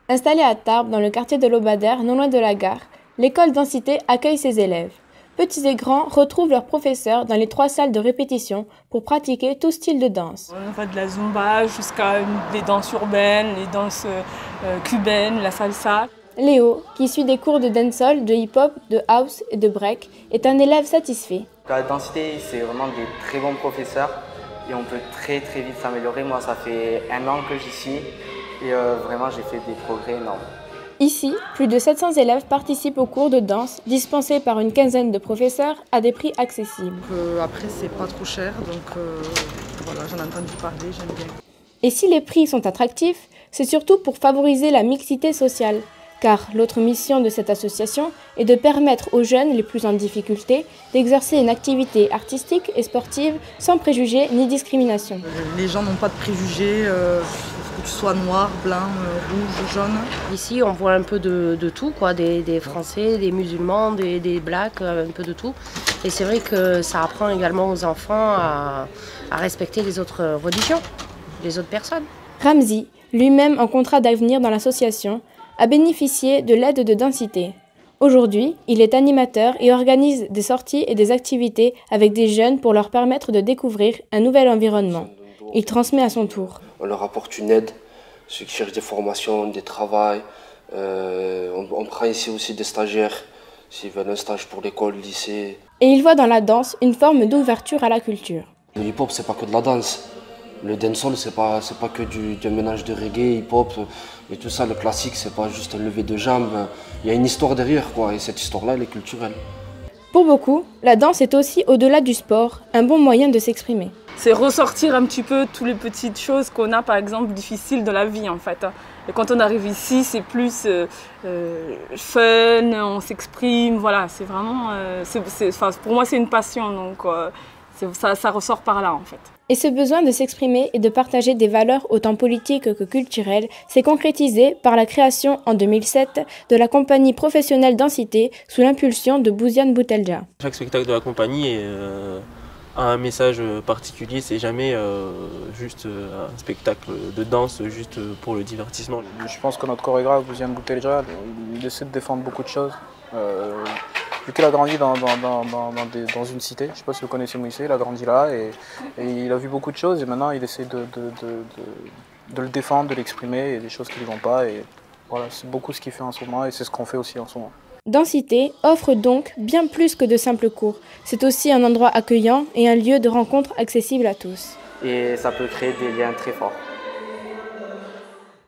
Installée à Tarbes, dans le quartier de l'Aubadère, non loin de la gare, l'école Densité accueille ses élèves. Petits et grands retrouvent leurs professeurs dans les 3 salles de répétition pour pratiquer tout style de danse. On va de la zumba jusqu'à des danses urbaines, les danses cubaines, la salsa. Léo, qui suit des cours de dancehall, de hip-hop, de house et de break, est un élève satisfait. La densité, c'est vraiment des très bons professeurs et on peut très vite s'améliorer. Moi, ça fait 1 an que j'y suis et vraiment j'ai fait des progrès énormes. Ici, plus de 700 élèves participent aux cours de danse dispensés par une quinzaine de professeurs à des prix accessibles. Après, c'est pas trop cher, donc voilà, j'en ai entendu parler, j'aime bien. Et si les prix sont attractifs, c'est surtout pour favoriser la mixité sociale. Car l'autre mission de cette association est de permettre aux jeunes les plus en difficulté d'exercer une activité artistique et sportive sans préjugés ni discrimination. Les gens n'ont pas de préjugés, que tu sois noir, blanc, rouge, jaune. Ici, on voit un peu de tout, quoi, des Français, des musulmans, des blacks, un peu de tout. Et c'est vrai que ça apprend également aux enfants à respecter les autres religions, les autres personnes. Ramzi, lui-même en contrat d'avenir dans l'association, a bénéficié de l'aide de Densité. Aujourd'hui, il est animateur et organise des sorties et des activités avec des jeunes pour leur permettre de découvrir un nouvel environnement. Il transmet à son tour. On leur apporte une aide, ceux qui cherchent des formations, des travails. On prend ici aussi des stagiaires, s'ils veulent un stage pour l'école, le lycée. Et il voit dans la danse une forme d'ouverture à la culture. Le hip-hop, c'est pas que de la danse. Le dancehall, c'est pas que du mélange de reggae, hip-hop et tout ça. Le classique, c'est pas juste un lever de jambes. Il y a une histoire derrière, quoi. Et cette histoire-là, elle est culturelle. Pour beaucoup, la danse est aussi, au-delà du sport, un bon moyen de s'exprimer. C'est ressortir un petit peu toutes les petites choses qu'on a, par exemple, difficiles dans la vie, en fait. Et quand on arrive ici, c'est plus fun, on s'exprime, voilà. C'est vraiment, pour moi, c'est une passion, donc ça ressort par là, en fait. Et ce besoin de s'exprimer et de partager des valeurs autant politiques que culturelles s'est concrétisé par la création en 2007 de la compagnie professionnelle Densité sous l'impulsion de Bouziane Boutelja. Chaque spectacle de la compagnie a un message particulier, c'est jamais juste un spectacle de danse juste pour le divertissement. Je pense que notre chorégraphe Bouziane Boutelja, il essaie de défendre beaucoup de choses. Vu qu'il a grandi dans une cité, je ne sais pas si vous connaissez Moïse, il a grandi là et il a vu beaucoup de choses et maintenant il essaie de le défendre, de l'exprimer et des choses qui ne vont pas. Et voilà, c'est beaucoup ce qu'il fait en ce moment et c'est ce qu'on fait aussi en ce moment. Densité offre donc bien plus que de simples cours. C'est aussi un endroit accueillant et un lieu de rencontre accessible à tous. Et ça peut créer des liens très forts.